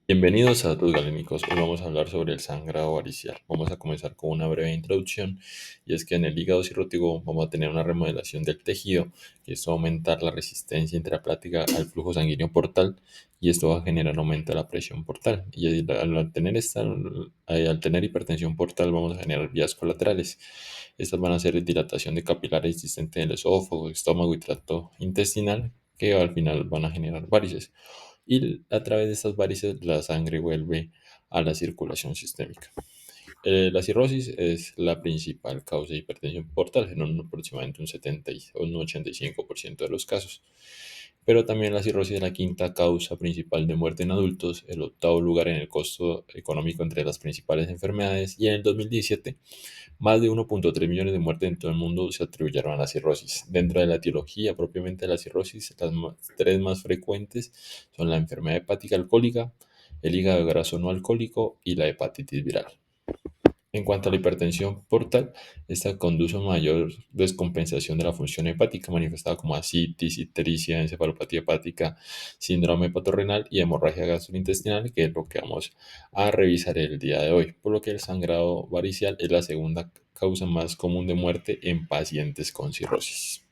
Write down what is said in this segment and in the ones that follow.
Bienvenidos a Datos Galénicos. Hoy vamos a hablar sobre el sangrado varicial. Vamos a comenzar con una breve introducción y es que en el hígado cirrótico vamos a tener una remodelación del tejido y esto va a aumentar la resistencia intrahepática al flujo sanguíneo portal y esto va a generar un aumento de la presión portal y al tener hipertensión portal vamos a generar vías colaterales. Estas van a ser dilatación de capilares existentes en el esófago, estómago y tracto intestinal que al final van a generar varices y a través de estas varices la sangre vuelve a la circulación sistémica. La cirrosis es la principal causa de hipertensión portal en aproximadamente un 70 o un 85% de los casos. Pero también la cirrosis es la quinta causa principal de muerte en adultos, el octavo lugar en el costo económico entre las principales enfermedades y en el 2017 más de 1.3 millones de muertes en todo el mundo se atribuyeron a la cirrosis. Dentro de la etiología propiamente de la cirrosis, las tres más frecuentes son la enfermedad hepática alcohólica, el hígado graso no alcohólico y la hepatitis viral. En cuanto a la hipertensión portal, esta conduce a mayor descompensación de la función hepática, manifestada como ascitis, ictericia, encefalopatía hepática, síndrome hepatorrenal y hemorragia gastrointestinal, que es lo que vamos a revisar el día de hoy. Por lo que el sangrado varicial es la segunda causa más común de muerte en pacientes con cirrosis.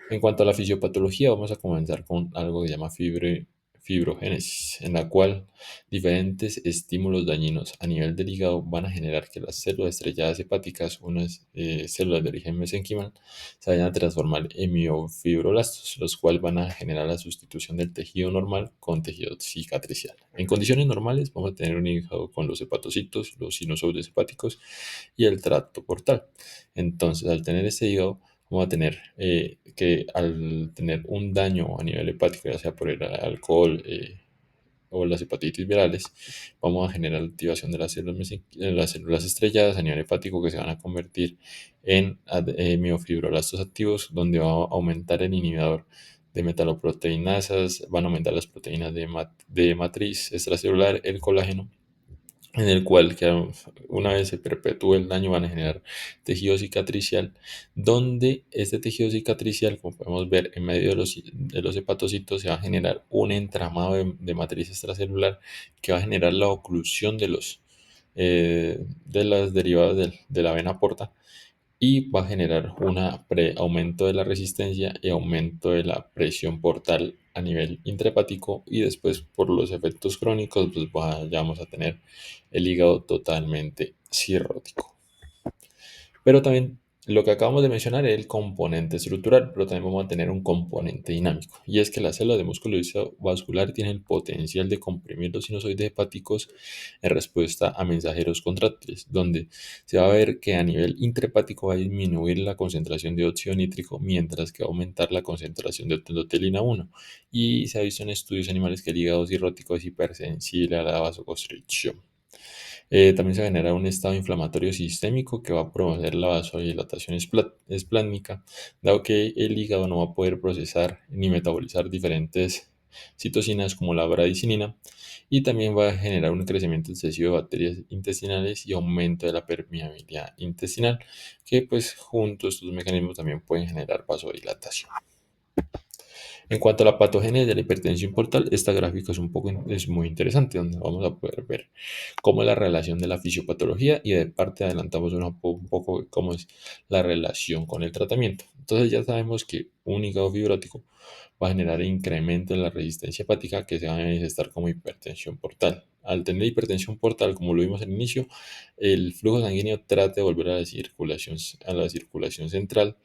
En cuanto a la fisiopatología, vamos a comenzar con algo que se llama fibrogénesis, en la cual diferentes estímulos dañinos a nivel del hígado van a generar que las células estrelladas hepáticas, unas células de origen mesenquimal, se vayan a transformar en miofibroblastos, los cuales van a generar la sustitución del tejido normal con tejido cicatricial. En condiciones normales vamos a tener un hígado con los hepatocitos, los sinusoides hepáticos y el tracto portal. Entonces, al tener este hígado, vamos a tener que al tener un daño a nivel hepático, ya sea por el alcohol o las hepatitis virales, vamos a generar activación de las células estrelladas a nivel hepático que se van a convertir en miofibroblastos activos, donde va a aumentar el inhibidor de metaloproteinasas, van a aumentar las proteínas de matriz extracelular, el colágeno, en el cual una vez se perpetúe el daño van a generar tejido cicatricial, donde este tejido cicatricial, como podemos ver en medio de los hepatocitos, se va a generar un entramado de matriz extracelular que va a generar la oclusión de las derivadas de la vena porta y va a generar un aumento de la resistencia y aumento de la presión portal a nivel intrahepático y después por los efectos crónicos pues vamos a tener el hígado totalmente cirrótico. Pero también lo que acabamos de mencionar es el componente estructural, pero también vamos a tener un componente dinámico. Y es que las células de músculo vascular tienen el potencial de comprimir los sinusoides hepáticos en respuesta a mensajeros contráctiles, donde se va a ver que a nivel intrahepático va a disminuir la concentración de óxido nítrico, mientras que va a aumentar la concentración de endotelina 1. Y se ha visto en estudios animales que el hígado cirrótico es hipersensible a la vasoconstricción. También se genera un estado inflamatorio sistémico que va a promover la vasodilatación esplásmica, dado que el hígado no va a poder procesar ni metabolizar diferentes citocinas como la bradicinina, y también va a generar un crecimiento excesivo de bacterias intestinales y aumento de la permeabilidad intestinal, que pues juntos estos mecanismos también pueden generar vasodilatación. En cuanto a la patogenia de la hipertensión portal, esta gráfica es muy interesante, donde vamos a poder ver cómo es la relación de la fisiopatología y de parte adelantamos un poco cómo es la relación con el tratamiento. Entonces ya sabemos que un hígado fibrótico va a generar incremento en la resistencia hepática que se va a manifestar como hipertensión portal. Al tener hipertensión portal, como lo vimos al inicio, el flujo sanguíneo trata de volver a la circulación central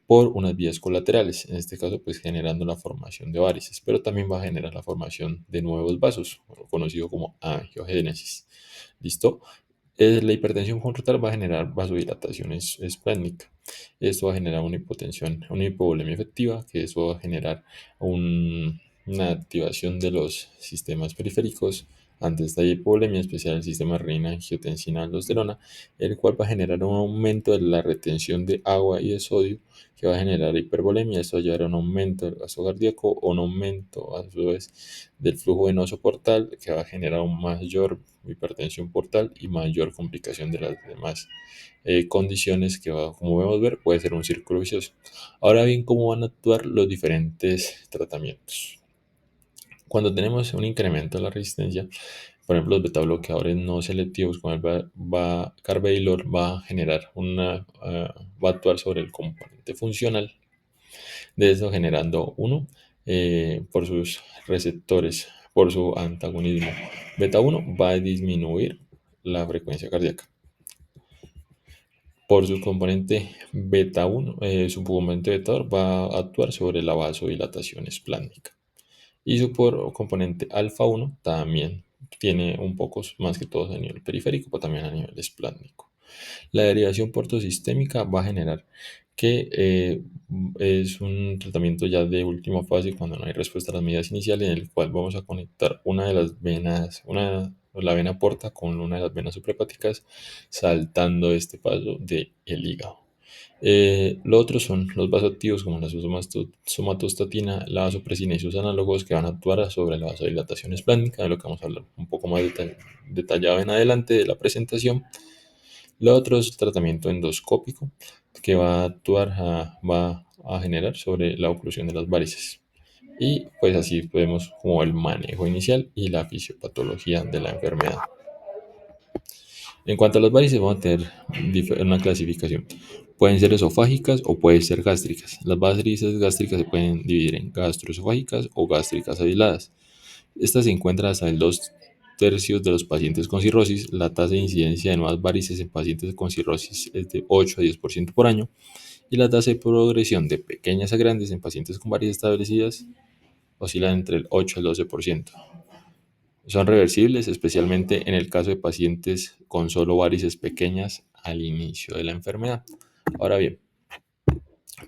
por unas vías colaterales, en este caso pues generando la formación de varices, pero también va a generar la formación de nuevos vasos, conocido como angiogénesis. ¿Listo? La hipertensión portal va a generar vasodilatación esplénica. Esto va a generar una hipotensión, una hipovolemia efectiva, que eso va a generar una activación de los sistemas periféricos ante esta hipovolemia, en especial el sistema renina, angiotensina, aldosterona, el cual va a generar un aumento de la retención de agua y de sodio, que va a generar hipervolemia. Esto va a llevar a un aumento del gasto cardíaco o un aumento a su vez del flujo venoso portal, que va a generar un mayor hipertensión portal y mayor complicación de las demás condiciones que va, como podemos ver, puede ser un círculo vicioso. Ahora bien, ¿cómo van a actuar los diferentes tratamientos? Cuando tenemos un incremento de la resistencia, por ejemplo, los betabloqueadores no selectivos como el carvedilol va a generar va a actuar sobre el componente funcional de eso, generando uno por sus receptores, por su antagonismo. Beta 1 va a disminuir la frecuencia cardíaca. Por su componente beta 1, su componente beta 2 va a actuar sobre la vasodilatación esplánica. Y su componente alfa 1 también tiene un poco más que todo a nivel periférico, pero también a nivel esplásmico. La derivación portosistémica va a generar que es un tratamiento ya de última fase cuando no hay respuesta a las medidas iniciales, en el cual vamos a conectar una de las venas, la vena porta con una de las venas suprahepáticas, saltando este paso del hígado. Lo otro son los vasoactivos como la somatostatina, la vasopresina y sus análogos que van a actuar sobre la vasodilatación esplánica, de lo que vamos a hablar un poco más detallado en adelante de la presentación. Lo otro es tratamiento endoscópico que va a generar sobre la oclusión de las varices. Y pues así podemos como el manejo inicial y la fisiopatología de la enfermedad. En cuanto a las varices, vamos a tener una clasificación. Pueden ser esofágicas o pueden ser gástricas. Las varices gástricas se pueden dividir en gastroesofágicas o gástricas aisladas. Estas se encuentran hasta el 2/3 de los pacientes con cirrosis. La tasa de incidencia de nuevas varices en pacientes con cirrosis es de 8 a 10% por año. Y la tasa de progresión de pequeñas a grandes en pacientes con varices establecidas oscila entre el 8 al 12%. Son reversibles, especialmente en el caso de pacientes con solo varices pequeñas al inicio de la enfermedad. Ahora bien,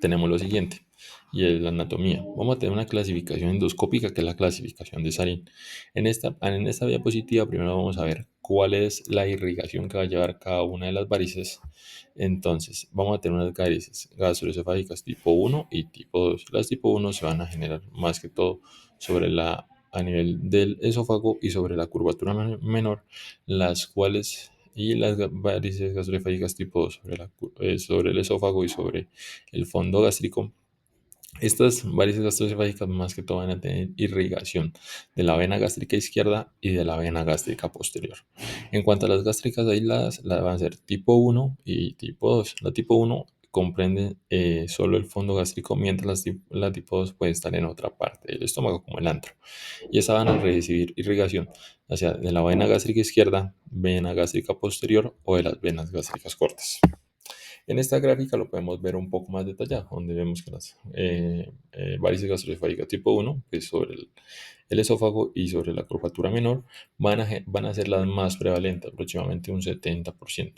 tenemos lo siguiente, y es la anatomía. Vamos a tener una clasificación endoscópica, que es la clasificación de Sarin. En esta diapositiva, primero vamos a ver cuál es la irrigación que va a llevar cada una de las varices. Entonces, vamos a tener unas varices gastroesofágicas tipo 1 y tipo 2. Las tipo 1 se van a generar más que todo a nivel del esófago y sobre la curvatura menor, las cuales y las varices gastroesofágicas tipo 2 sobre el esófago y sobre el fondo gástrico. Estas varices gastroesofágicas más que todo van a tener irrigación de la vena gástrica izquierda y de la vena gástrica posterior. En cuanto a las gástricas aisladas, las van a ser tipo 1 y tipo 2. La tipo 1 comprende solo el fondo gástrico, mientras la tipo 2 puede estar en otra parte del estómago, como el antro. Y esa van a recibir irrigación hacia de la vena gástrica izquierda, vena gástrica posterior o de las venas gástricas cortas. En esta gráfica lo podemos ver un poco más detallado, donde vemos que las varices gastroesofágicas tipo 1, pues sobre el esófago y sobre la curvatura menor, van a ser las más prevalentes, aproximadamente un 70%.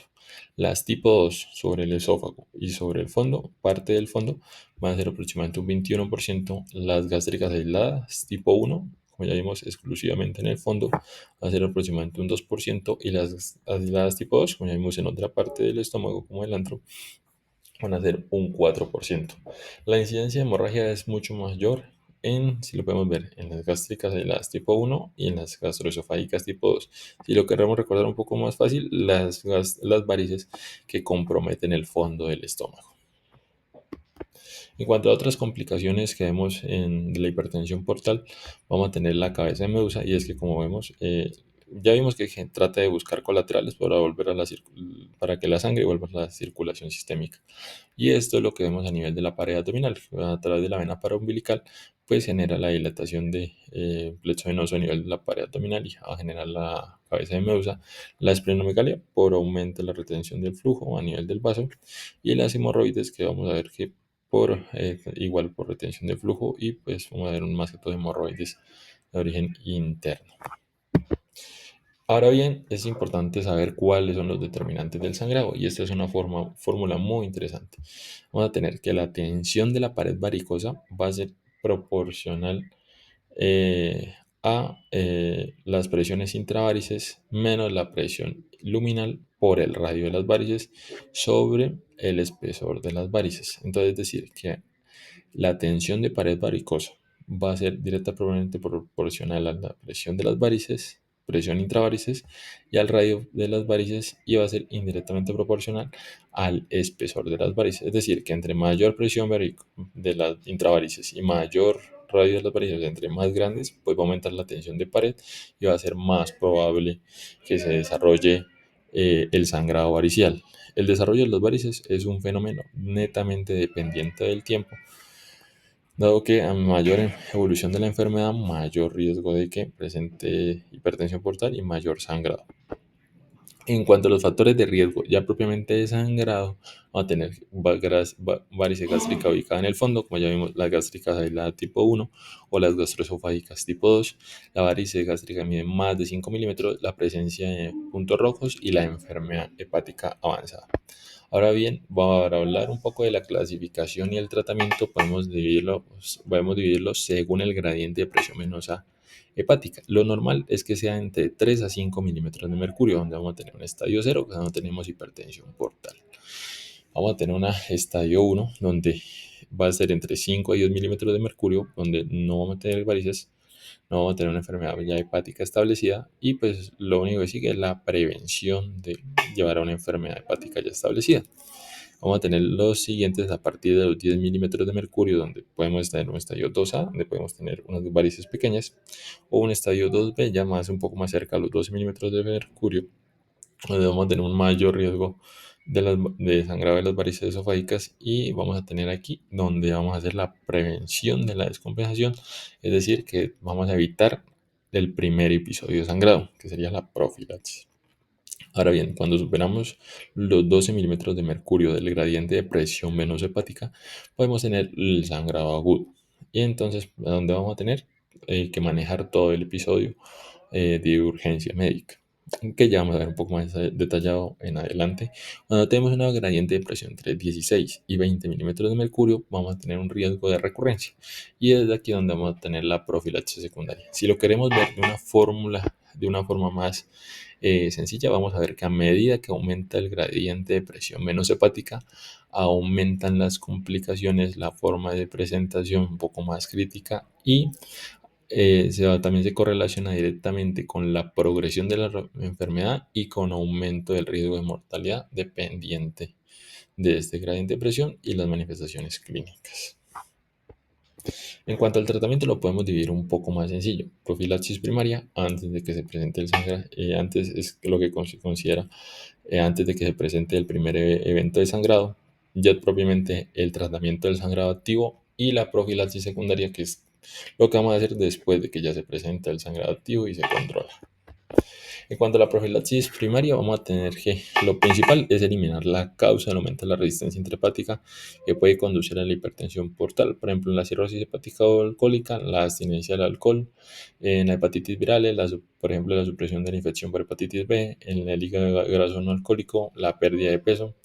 Las tipo 2 sobre el esófago y sobre el fondo, parte del fondo, van a ser aproximadamente un 21%. Las gástricas aisladas tipo 1, como ya vimos, exclusivamente en el fondo, va a ser aproximadamente un 2%, y las aisladas tipo 2, como ya vimos en otra parte del estómago, como el antro, van a ser un 4%. La incidencia de hemorragia es mucho mayor si lo podemos ver, en las gástricas aisladas tipo 1 y en las gastroesofágicas tipo 2. Si lo queremos recordar un poco más fácil, las varices que comprometen el fondo del estómago. En cuanto a otras complicaciones que vemos de la hipertensión portal, vamos a tener la cabeza de medusa, y es que, como vemos, ya vimos que trata de buscar colaterales para que la sangre vuelva a la circulación sistémica. Y esto es lo que vemos a nivel de la pared abdominal. A través de la vena paraumbilical, pues genera la dilatación de plexo venoso a nivel de la pared abdominal y va a generar la cabeza de medusa. La esplenomegalia por aumento de la retención del flujo a nivel del vaso, y las hemorroides, que vamos a ver que igual por retención de flujo, y pues vamos a ver más que todo hemorroides de origen interno. Ahora bien, es importante saber cuáles son los determinantes del sangrado, y esta es una fórmula muy interesante. Vamos a tener que la tensión de la pared varicosa va a ser proporcional a las presiones intravarices menos la presión luminal por el radio de las varices sobre el espesor de las varices. Entonces, es decir, que la tensión de pared varicosa va a ser directamente proporcional a la presión de las varices, presión intravarices, y al radio de las varices, y va a ser indirectamente proporcional al espesor de las varices. Es decir, que entre mayor presión de las intravarices y mayor radio de las varices entre más grandes, pues va a aumentar la tensión de pared y va a ser más probable que se desarrolle el sangrado varicial. El desarrollo de las varices es un fenómeno netamente dependiente del tiempo, dado que a mayor evolución de la enfermedad, mayor riesgo de que presente hipertensión portal y mayor sangrado. En cuanto a los factores de riesgo, ya propiamente de sangrado, vamos a tener varices gástrica ubicada en el fondo, como ya vimos, las gástricas aisladas tipo 1 o las gastroesofágicas tipo 2. La varice gástrica mide más de 5 milímetros, la presencia de puntos rojos y la enfermedad hepática avanzada. Ahora bien, para hablar un poco de la clasificación y el tratamiento, podemos dividirlo según el gradiente de presión venosa hepática. Lo normal es que sea entre 3 a 5 milímetros de mercurio, donde vamos a tener un estadio 0, que no tenemos hipertensión portal. Vamos a tener un estadio 1, donde va a ser entre 5 a 10 milímetros de mercurio, donde no vamos a tener varices, no vamos a tener una enfermedad ya hepática establecida, y pues lo único que sigue es la prevención de llevar a una enfermedad hepática ya establecida. Vamos a tener los siguientes a partir de los 10 milímetros de mercurio, donde podemos tener un estadio 2A, donde podemos tener unas varices pequeñas, o un estadio 2B, ya más un poco más cerca a los 12 milímetros de mercurio, donde vamos a tener un mayor riesgo de sangrado de las varices esofágicas, y vamos a tener aquí donde vamos a hacer la prevención de la descompensación, es decir, que vamos a evitar el primer episodio de sangrado, que sería la profilaxis. Ahora bien, cuando superamos los 12 milímetros de mercurio del gradiente de presión venosa hepática, podemos tener el sangrado agudo. Y entonces, ¿a dónde vamos a tener? Que manejar todo el episodio de urgencia médica, que ya vamos a ver un poco más detallado en adelante. Cuando tenemos una gradiente de presión entre 16 y 20 milímetros de mercurio, vamos a tener un riesgo de recurrencia. Y es de aquí donde vamos a tener la profilaxis secundaria. Si lo queremos ver de una forma más sencilla, vamos a ver que a medida que aumenta el gradiente de presión venosa hepática, aumentan las complicaciones, la forma de presentación un poco más crítica, y también se correlaciona directamente con la progresión de la enfermedad y con aumento del riesgo de mortalidad dependiente de este gradiente de presión y las manifestaciones clínicas. En cuanto al tratamiento, lo podemos dividir un poco más sencillo. Profilaxis primaria, antes de que se presente el sangrado, antes es lo que se considera antes de que se presente el primer evento de sangrado. Ya propiamente el tratamiento del sangrado activo, y la profilaxis secundaria, que es lo que vamos a hacer después de que ya se presenta el sangrado activo y se controla. En cuanto a la profilaxis primaria, vamos a tener que lo principal es eliminar la causa del aumento de la resistencia intrahepática que puede conducir a la hipertensión portal, por ejemplo, en la cirrosis hepática o alcohólica, la abstinencia del alcohol, en la hepatitis viral, por ejemplo, la supresión de la infección por hepatitis B, en el hígado graso no alcohólico, la pérdida de peso,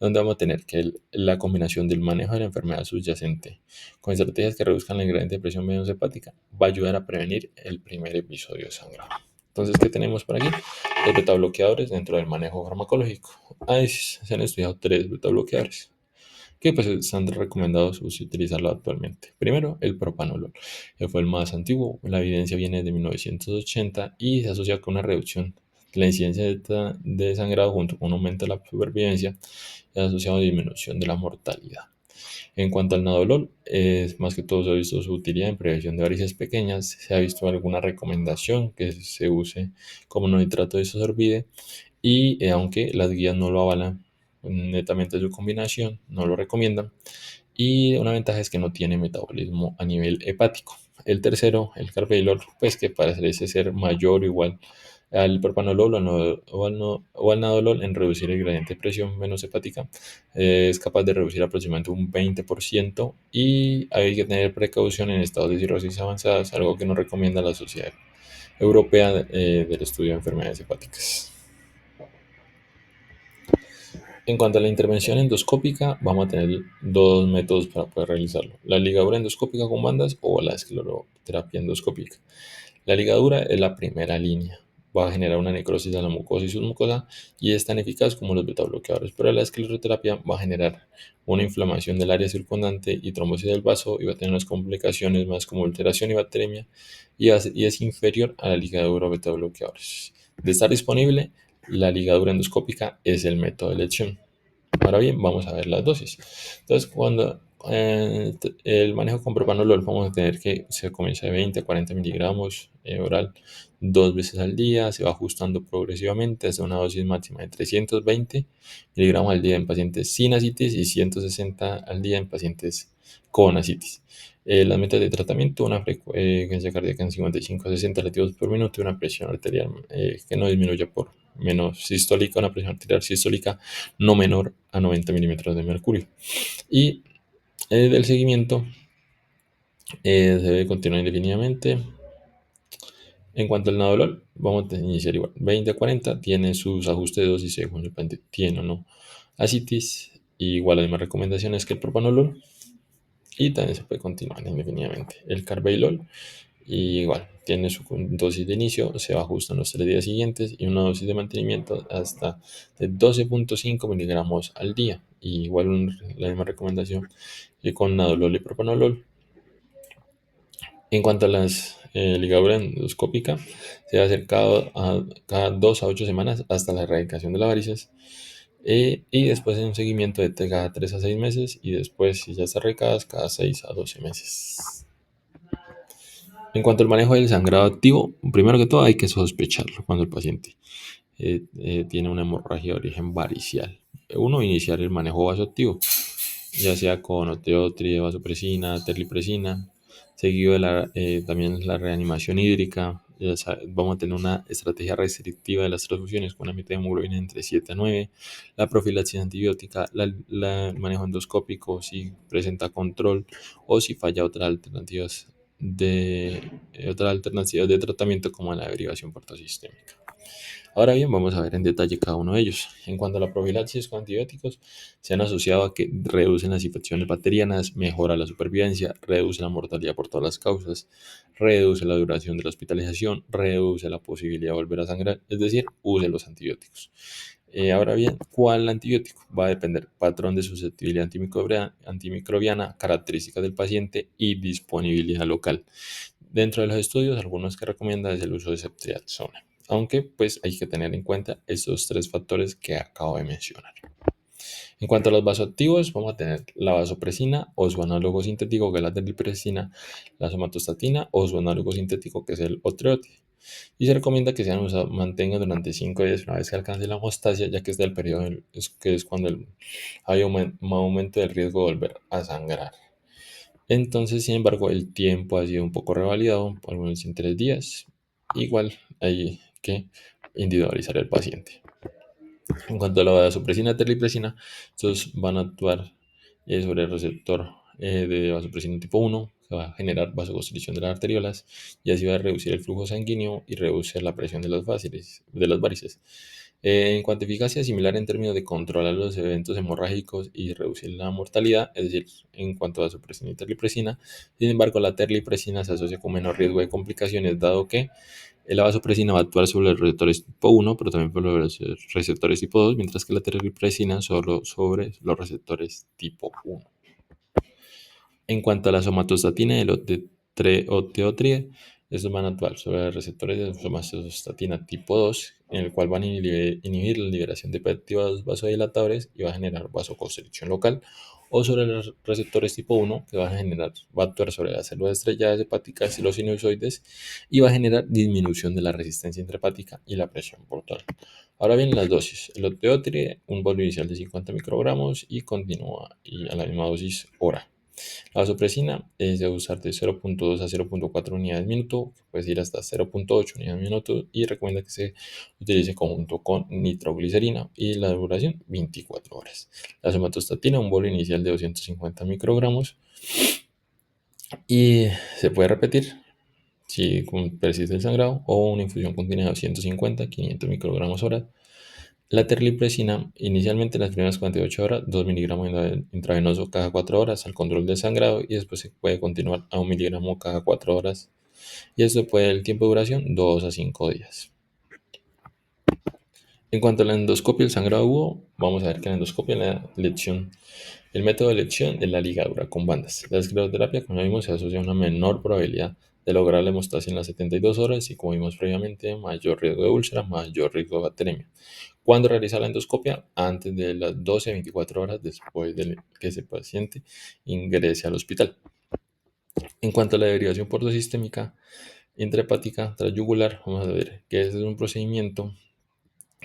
donde vamos a tener que la combinación del manejo de la enfermedad subyacente con estrategias que reduzcan la gradiente de presión venosa hepática va a ayudar a prevenir el primer episodio de sangrado. Entonces, ¿qué tenemos por aquí? Los betabloqueadores dentro del manejo farmacológico. Ahí se han estudiado 3 betabloqueadores que pues están recomendados utilizarlo actualmente. Primero, el propanolol, que fue el más antiguo. La evidencia viene de 1980 y se asocia con una reducción de la incidencia de sangrado junto con un aumento de la supervivencia y asociado a disminución de la mortalidad. En cuanto al nadolol, es más que todo se ha visto su utilidad en prevención de varices pequeñas. Se ha visto alguna recomendación que se use como no nitrato de sorbide, y aunque las guías no lo avalan netamente su combinación, no lo recomiendan. Y una ventaja es que no tiene metabolismo a nivel hepático. El tercero, el carvedilol, pues que parece ser mayor o igual al propanolol o al nadolol en reducir el gradiente de presión venosa hepática. Es capaz de reducir aproximadamente un 20%, y hay que tener precaución en estados de cirrosis avanzadas, algo que nos recomienda la Sociedad Europea del Estudio de Enfermedades Hepáticas. En cuanto a la intervención endoscópica, vamos a tener 2 métodos para poder realizarlo: la ligadura endoscópica con bandas o la escleroterapia endoscópica. La ligadura es la primera línea, va a generar una necrosis de la mucosa y submucosa y es tan eficaz como los betabloqueadores, pero la escleroterapia va a generar una inflamación del área circundante y trombosis del vaso, y va a tener unas complicaciones más como alteración y bacteremia, y es inferior a la ligadura o betabloqueadores. De estar disponible, la ligadura endoscópica es el método de elección. Ahora bien, vamos a ver las dosis. Entonces, El manejo con propanolol vamos a tener que se comienza de 20 a 40 miligramos oral 2 veces al día, se va ajustando progresivamente hasta una dosis máxima de 320 miligramos al día en pacientes sin ascitis y 160 al día en pacientes con ascitis. Las metas de tratamiento, una frecuencia cardíaca en 55 a 60 latidos por minuto y una presión arterial que no disminuya por menos sistólica, una presión arterial sistólica no menor a 90 milímetros de mercurio. Y del seguimiento se debe continuar indefinidamente. En cuanto al nadolol, vamos a iniciar igual. 20 a 40 tiene sus ajustes de dosis según el paciente tiene o no ascitis. Igual las mismas recomendaciones que el propanolol. Y también se puede continuar indefinidamente. El carbailol, igual, tiene su dosis de inicio, se va ajustando los 3 días siguientes y una dosis de mantenimiento hasta de 12.5 miligramos al día. Y igual la misma recomendación que con nadolol y propanolol. En cuanto a las ligadura endoscópica, se va a hacer cada 2 a 8 semanas hasta la erradicación de las varices. Y después en un seguimiento de cada 3 a 6 meses y después, si ya está erradicada, cada 6 a 12 meses. En cuanto al manejo del sangrado activo, primero que todo hay que sospecharlo cuando el paciente tiene una hemorragia de origen varicial. Uno, iniciar el manejo vasoactivo, ya sea con oteotri, vasopresina, terlipresina, seguido de también la reanimación hídrica. Vamos a tener una estrategia restrictiva de las transfusiones con una meta de hemoglobina entre 7 a 9, la profilaxis antibiótica, el manejo endoscópico si presenta control o si falla otras alternativas de tratamiento como la derivación portosistémica. Ahora bien, vamos a ver en detalle cada uno de ellos. En cuanto a la profilaxis con antibióticos, se han asociado a que reducen las infecciones bacterianas, mejora la supervivencia, reduce la mortalidad por todas las causas, reduce la duración de la hospitalización, reduce la posibilidad de volver a sangrar, es decir, use los antibióticos. Ahora bien, ¿cuál antibiótico? Va a depender patrón de susceptibilidad antimicrobiana, características del paciente y disponibilidad local. Dentro de los estudios, algunos que recomiendan es el uso de ceftriaxona, aunque pues hay que tener en cuenta estos 3 factores que acabo de mencionar. En cuanto a los vasoactivos, vamos a tener la vasopresina o su análogo sintético que es la terlipresina, la somatostatina o su análogo sintético que es el otriote. Y se recomienda que sean mantengan durante 5 días una vez que alcance la hemostasia, ya que es del periodo que es cuando hay un aumento del riesgo de volver a sangrar. Entonces, sin embargo, el tiempo ha sido un poco revalidado, por lo menos en 3 días. Igual hay que individualizar el paciente. En cuanto a la vasopresina y terlipresina, estos van a actuar sobre el receptor de vasopresina tipo 1, que va a generar vasoconstricción de las arteriolas y así va a reducir el flujo sanguíneo y reducir la presión de las varices. En cuanto a eficacia, similar en términos de controlar los eventos hemorrágicos y reducir la mortalidad, es decir, en cuanto a vasopresina y terlipresina. Sin embargo, la terlipresina se asocia con menor riesgo de complicaciones, dado que la vasopresina va a actuar sobre los receptores tipo 1, pero también sobre los receptores tipo 2, mientras que la terlipresina solo sobre los receptores tipo 1. En cuanto a la somatostatina y el oteotrie, estos van a actuar sobre los receptores de somatostatina tipo 2, en el cual van a inhibir la liberación de péptidos vasodilatadores y va a generar vasoconstricción local, o sobre los receptores tipo 1, que va a actuar sobre las células estrelladas hepáticas y los sinusoides y va a generar disminución de la resistencia intrahepática y la presión portal. Ahora bien, las dosis. El oteotrie, un volumen inicial de 50 microgramos y continúa a la misma dosis hora. La vasopresina es de usar de 0.2 a 0.4 unidades minuto, que puede ir hasta 0.8 unidades minuto y recomienda que se utilice conjunto con nitroglicerina y la duración 24 horas. La somatostatina, un bolo inicial de 250 microgramos y se puede repetir si persiste el sangrado o una infusión continua de 250 500 microgramos hora. La terlipresina, inicialmente en las primeras 48 horas, 2 miligramos intravenoso cada 4 horas al control del sangrado y después se puede continuar a 1 miligramo cada 4 horas. Y esto puede el tiempo de duración 2 a 5 días. En cuanto a la endoscopia del sangrado agudo, vamos a ver que la endoscopia la elección, el método de elección es la ligadura con bandas. La escleroterapia, como ya vimos, se asocia a una menor probabilidad de de lograr la hemostasia en las 72 horas y, como vimos previamente, mayor riesgo de úlcera, mayor riesgo de bacteremia. ¿Cuándo realizar la endoscopia? Antes de las 12 a 24 horas después de que ese paciente ingrese al hospital. En cuanto a la derivación portosistémica intrahepática transyugular, vamos a ver que ese es un procedimiento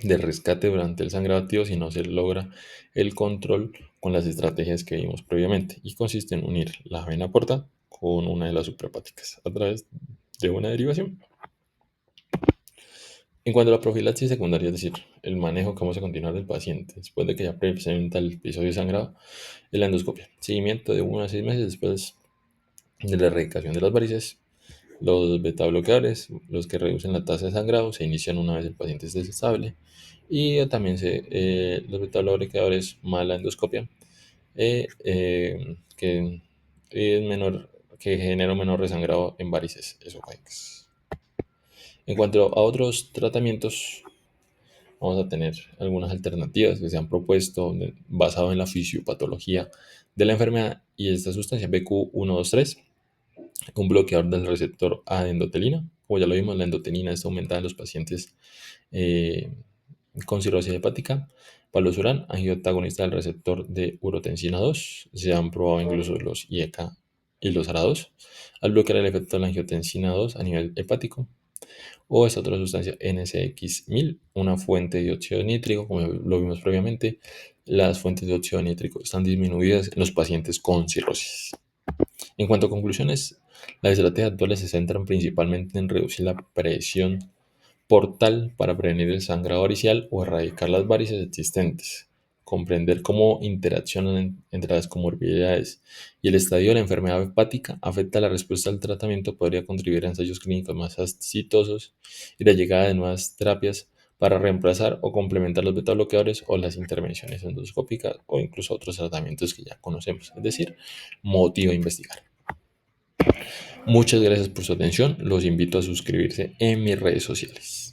de rescate durante el sangrado activo si no se logra el control con las estrategias que vimos previamente, y consiste en unir la vena porta con una de las suprahepáticas a través de una derivación. En cuanto a la profilaxis secundaria, es decir, el manejo que vamos a continuar del paciente después de que ya presenta el episodio de sangrado, es la endoscopia. Seguimiento de 1 a 6 meses después de la erradicación de las varices. Los beta bloqueadores, los que reducen la tasa de sangrado, se inician una vez el paciente esté estable. Y también los beta bloqueadores más la endoscopia, que es menor, que genera un menor resangrado en varices esofágicas. En cuanto a otros tratamientos, vamos a tener algunas alternativas que se han propuesto basado en la fisiopatología de la enfermedad, y esta sustancia BQ123, un bloqueador del receptor A de endotelina. Como ya lo vimos, la endotelina está aumentada en los pacientes eh, con cirrosis hepática. Palosuran, antagonista del receptor de urotensina 2. Se han probado incluso los IECA y los ARA2 al bloquear el efecto de la angiotensina 2 a nivel hepático. O esta otra sustancia NSX1000, una fuente de óxido nítrico, como lo vimos previamente. Las fuentes de óxido nítrico están disminuidas en los pacientes con cirrosis. En cuanto a conclusiones, las estrategias actuales se centran principalmente en reducir la presión portal para prevenir el sangrado varicial o erradicar las varices existentes, comprender cómo interaccionan entre las comorbilidades y el estadio de la enfermedad hepática afecta la respuesta al tratamiento, podría contribuir a ensayos clínicos más exitosos y la llegada de nuevas terapias para reemplazar o complementar los beta bloqueadores o las intervenciones endoscópicas o incluso otros tratamientos que ya conocemos. Es decir, motiva a investigar. Muchas gracias por su atención. Los invito a suscribirse en mis redes sociales.